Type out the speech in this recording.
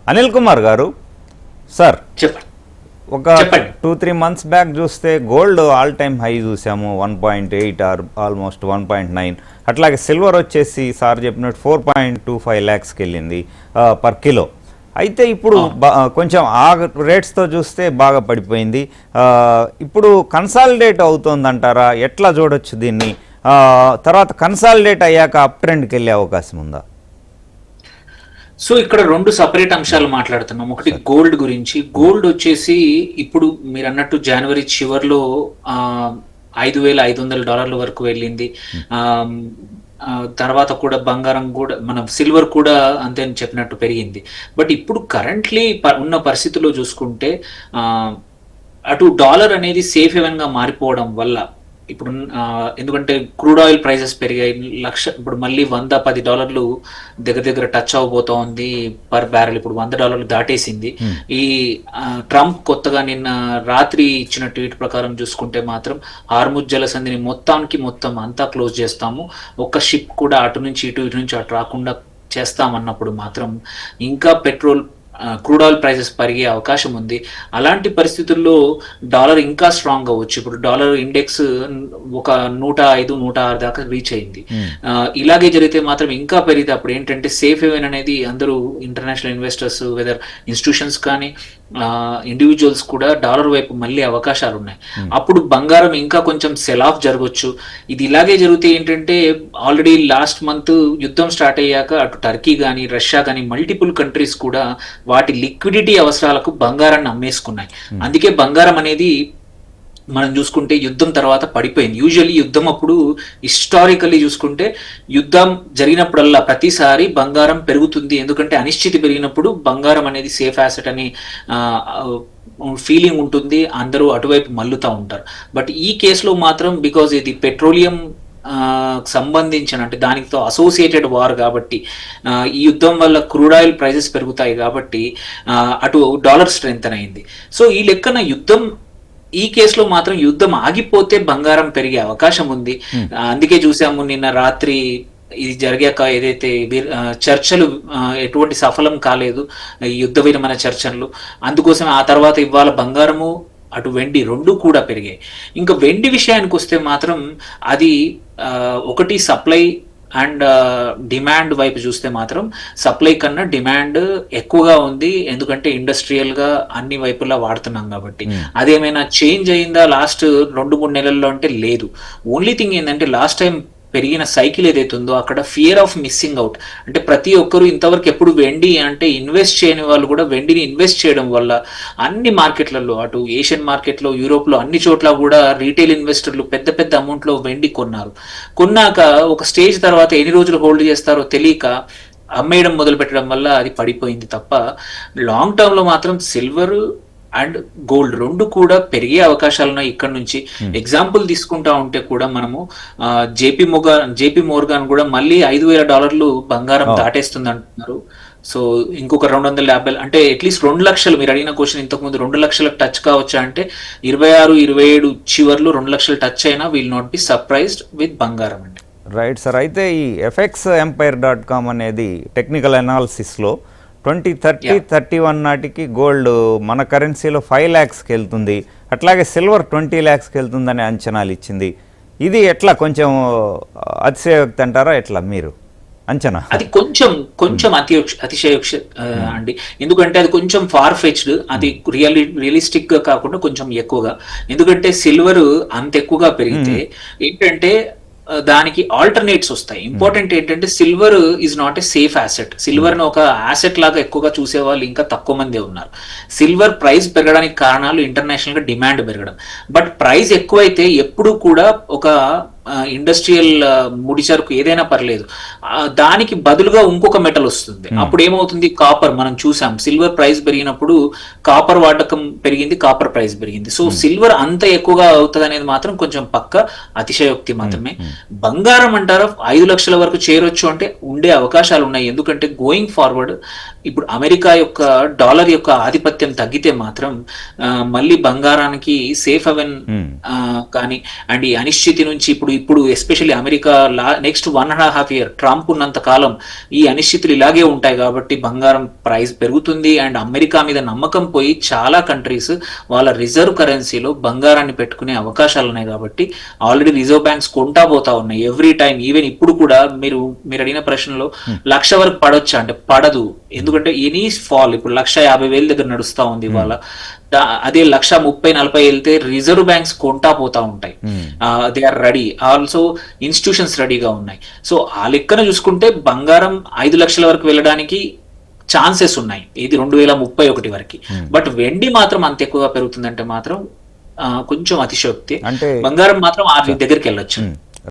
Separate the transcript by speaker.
Speaker 1: అనిల్ కుమార్ గారు సార్,
Speaker 2: చెప్పండి.
Speaker 1: ఒక 2-3 months బ్యాక్ చూస్తే గోల్డ్ ఆల్ టైమ్ హై చూసాము, 1.8 ఆర్ ఆల్మోస్ట్ 1.9. అట్లాగే సిల్వర్ వచ్చేసి సార్ చెప్పినట్టు 4.25 lakhsకి వెళ్ళింది పర్ కిలో. అయితే ఇప్పుడు కొంచెం ఆ రేట్స్తో చూస్తే బాగా పడిపోయింది. ఇప్పుడు కన్సాలిడేట్ అవుతుందంటారా? ఎట్లా చూడొచ్చు దీన్ని? తర్వాత కన్సాలిడేట్ అయ్యాక అప్ ట్రెండ్కి వెళ్ళే అవకాశం ఉందా?
Speaker 2: సో ఇక్కడ రెండు సపరేట్ అంశాలు మాట్లాడుతున్నాం. ఒకటి గోల్డ్ గురించి. గోల్డ్ వచ్చేసి ఇప్పుడు మీరు అన్నట్టు జనవరి చివరిలో $5,500 వరకు వెళ్ళింది. తర్వాత కూడా బంగారం కూడా, మన సిల్వర్ కూడా అంతే అని చెప్పినట్టు పెరిగింది. బట్ ఇప్పుడు కరెంట్లీ ఉన్న పరిస్థితుల్లో చూసుకుంటే అటు డాలర్ అనేది సేఫ్ హెవెన్ గా మారిపోవడం వల్ల ఇప్పుడు ఎందుకంటే క్రూడ్ ఆయిల్ ప్రైజెస్ పెరిగాయి. ఇప్పుడు మళ్ళీ $110 దగ్గర టచ్ అవబోతోంది పర్ బ్యారెల్. ఇప్పుడు $100 దాటేసింది. ఈ ట్రంప్ కొత్తగా నిన్న రాత్రి ఇచ్చిన ట్వీట్ ప్రకారం చూసుకుంటే మాత్రం హార్ముజ్ జలసంధిని మొత్తం అంతా క్లోజ్ చేస్తాము, ఒక్క షిప్ కూడా అటు నుంచి ఇటు అటు రాకుండా చేస్తామన్నప్పుడు మాత్రం ఇంకా క్రూడ్ ఆయిల్ ప్రైసెస్ పెరిగే అవకాశం ఉంది. అలాంటి పరిస్థితుల్లో డాలర్ ఇంకా స్ట్రాంగ్ అవ్వచ్చు. ఇప్పుడు డాలర్ ఇండెక్స్ ఒక 105-106 దాకా రీచ్ అయింది. ఇలాగే జరిగితే మాత్రం ఇంకా పెరిగితే అప్పుడు ఏంటంటే సేఫ్ హెవెన్ అనేది అందరూ ఇంటర్నేషనల్ ఇన్వెస్టర్స్, వెదర్ ఇన్స్టిట్యూషన్స్ కానీ ఇండివిజువల్స్ కూడా డాలర్ వైపు మళ్ళీ అవకాశాలు ఉన్నాయి. అప్పుడు బంగారం ఇంకా కొంచెం సెల్ ఆఫ్ జరగవచ్చు. ఇది ఇలాగే జరిగితే ఏంటంటే ఆల్రెడీ లాస్ట్ మంత్ యుద్ధం స్టార్ట్ అయ్యాక అటు టర్కీ కానీ రష్యా కానీ మల్టిపుల్ కంట్రీస్ కూడా వాటి లిక్విడిటీ అవసరాలకు బంగారాన్ని అమ్మేసుకున్నాయి. అందుకే బంగారం అనేది మనం చూసుకుంటే యుద్ధం తర్వాత పడిపోయింది. యూజువల్లీ యుద్ధం అప్పుడు హిస్టారికల్లీ చూసుకుంటే యుద్ధం జరిగినప్పుడల్లా ప్రతిసారి బంగారం పెరుగుతుంది. ఎందుకంటే అనిశ్చితి పెరిగినప్పుడు బంగారం అనేది సేఫ్ యాసెట్ అని ఫీలింగ్ ఉంటుంది, అందరూ అటువైపు మల్లుతూ ఉంటారు. బట్ ఈ కేసులో మాత్రం బికాజ్ ఇది పెట్రోలియం సంబంధించిన, అంటే దానితో అసోసియేటెడ్ వార్ కాబట్టి, ఈ యుద్ధం వల్ల క్రూడ్ ఆయిల్ ప్రైజెస్ పెరుగుతాయి కాబట్టి అటు డాలర్ స్ట్రెంగ్త్ అయింది. సో ఈ లెక్కన ఈ కేసులో మాత్రం యుద్ధం ఆగిపోతే బంగారం పెరిగే అవకాశం ఉంది. అందుకే చూసాము నిన్న రాత్రి ఇది జరిగాక ఏదైతే చర్చలు ఎటువంటి సఫలం కాలేదు, యుద్ధ విరమణ చర్చలు. అందుకోసం ఆ తర్వాత ఇవాళ బంగారము అటు వెండి రెండు కూడా పెరిగాయి. ఇంకా వెండి విషయానికి వస్తే మాత్రం అది ఒకటి సప్లై అండ్ డిమాండ్ వైపు చూస్తే మాత్రం సప్లై కన్నా డిమాండ్ ఎక్కువగా ఉంది. ఎందుకంటే ఇండస్ట్రియల్ గా అన్ని వైపులా వాడుతున్నాం కాబట్టి. అదేమైనా చేంజ్ అయిందా లాస్ట్ 2-3 నెలల్లో అంటే లేదు. ఓన్లీ థింగ్ ఏంటంటే లాస్ట్ టైం పెరిగిన సైకిల్ ఏదైతే ఉందో అక్కడ ఫియర్ ఆఫ్ మిస్సింగ్ అవుట్, అంటే ప్రతి ఒక్కరు ఇంతవరకు ఎప్పుడు వెండి అంటే ఇన్వెస్ట్ చేయని వాళ్ళు కూడా వెండిని ఇన్వెస్ట్ చేయడం వల్ల అన్ని మార్కెట్లలో, అటు ఏషియన్ మార్కెట్లో, యూరోప్లో అన్ని చోట్ల కూడా రీటైల్ ఇన్వెస్టర్లు పెద్ద అమౌంట్లో వెండి కొన్నాక ఒక స్టేజ్ తర్వాత ఎన్ని రోజులు హోల్డ్ చేస్తారో తెలియక అమ్మేయడం మొదలు పెట్టడం వల్ల అది పడిపోయింది తప్ప లాంగ్ టర్మ్ లో మాత్రం సిల్వర్ అండ్ గోల్డ్ రెండు కూడా పెరిగే అవకాశాలు ఉన్నాయి. ఇక్కడ నుంచి ఎగ్జాంపుల్ తీసుకుంటా ఉంటే కూడా మనము జేపీ మోర్గాన్ కూడా మళ్ళీ $5,000 బంగారం దాటేస్తుంది అంటున్నారు. సో ఇంకొక 250, అంటే అట్లీస్ట్ 2 లక్షలు, మీరు అడిగిన క్వశ్చన్ ఇంతకు ముందు 2 లక్షలకు టచ్ కావచ్చా అంటే 26-27 చివర్లు 2 లక్షలు టచ్ అయినా will not be surprised with బంగారం అండి.
Speaker 1: Right sir. అయితే ఈ fxempire.com అనేది టెక్నికల్ అనాలిసిస్లో 2030-31 నాటికి గోల్డ్ మన కరెన్సీలో 5 lakhsకి వెళ్తుంది, అట్లాగే సిల్వర్ 20 lakhsకి వెళ్తుందని అంచనాలు ఇచ్చింది. ఇది ఎట్లా, కొంచెం అతిశయోక్తి అంటారా ఎట్లా మీరు అంచనా?
Speaker 2: అది కొంచెం అతిశయోక్తి అండి. ఎందుకంటే అది కొంచెం ఫార్ ఫెచ్డ్, అది రియలిస్టిక్ గా కాకుండా కొంచెం ఎక్కువగా. ఎందుకంటే సిల్వర్ అంత ఎక్కువగా పెరిగితే ఏంటంటే దానికి ఆల్టర్నేట్స్ వస్తాయి. ఇంపార్టెంట్ ఏంటంటే silver is not a safe asset. Silver ను ఒక యాసెట్ లాగా ఎక్కువగా చూసే వాళ్ళు ఇంకా తక్కువ మందే ఉన్నారు. సిల్వర్ ప్రైస్ పెరగడానికి కారణాలు ఇంటర్నేషనల్ గా డిమాండ్ పెరగడం. బట్ ప్రైస్ ఎక్కువైతే ఎప్పుడు కూడా ఒక ఇండస్ట్రియల్ ముడి సరుకు ఏదైనా పర్లేదు, దానికి బదులుగా ఇంకొక మెటల్ వస్తుంది. అప్పుడు ఏమవుతుంది, కాపర్. మనం చూసాం సిల్వర్ ప్రైస్ పెరిగినప్పుడు కాపర్ వాడకం పెరిగింది, కాపర్ ప్రైస్ పెరిగింది. సో సిల్వర్ అంత ఎక్కువగా అవుతుంది అనేది మాత్రం కొంచెం పక్క అతిశయోక్తి మాత్రమే. బంగారం అంటారా 5 లక్షల వరకు చేరొచ్చు అంటే ఉండే అవకాశాలు ఉన్నాయి. ఎందుకంటే గోయింగ్ ఫార్వర్డ్ ఇప్పుడు అమెరికా యొక్క డాలర్ యొక్క ఆధిపత్యం తగ్గితే మాత్రం మళ్ళీ బంగారానికి సేఫ్ హెవెన్ కానీ, అండ్ ఈ అనిశ్చితి నుంచి ఇప్పుడు ఇప్పుడు especially America next 1.5 year Trump ఉన్నంత కాలం ఈ అనిశ్చితులు ఇలాగే ఉంటాయి కాబట్టి బంగారం ప్రైస్ పెరుగుతుంది. అండ్ అమెరికా మీద నమ్మకం పోయి చాలా కంట్రీస్ వాళ్ళ రిజర్వ్ కరెన్సీలో బంగారాన్ని పెట్టుకునే అవకాశాలు ఉన్నాయి కాబట్టి ఆల్రెడీ రిజర్వ్ బ్యాంక్స్ కొంటా పోతా ఉన్నాయి ఎవ్రీ టైం. ఈవెన్ ఇప్పుడు కూడా మీరు అడిగిన ప్రశ్నలో 1,00,000 వరకు పడొచ్చా అంటే పడదు, ఎందుకంటే ఎనీ ఫాల్ ఇప్పుడు 1,50,000 దగ్గర నడుస్తా ఉంది ఇవాళ. అదే 1,30,40 వెళ్తే రిజర్వ్ బ్యాంక్స్ కొంటా పోతా ఉంటాయి. They are ready, also institutions రెడీగా ఉన్నాయి. సో ఆ లెక్కన చూసుకుంటే బంగారం 5 లక్షల వరకు వెళ్ళడానికి ఛాన్సెస్ ఉన్నాయి ఇది 2031 వరకు. బట్ వెండి మాత్రం అంత ఎక్కువగా పెరుగుతుందంటే మాత్రం కొంచెం అతిశయోక్తి.
Speaker 1: అంటే
Speaker 2: బంగారం మాత్రం 6 దగ్గరికి వెళ్ళొచ్చు.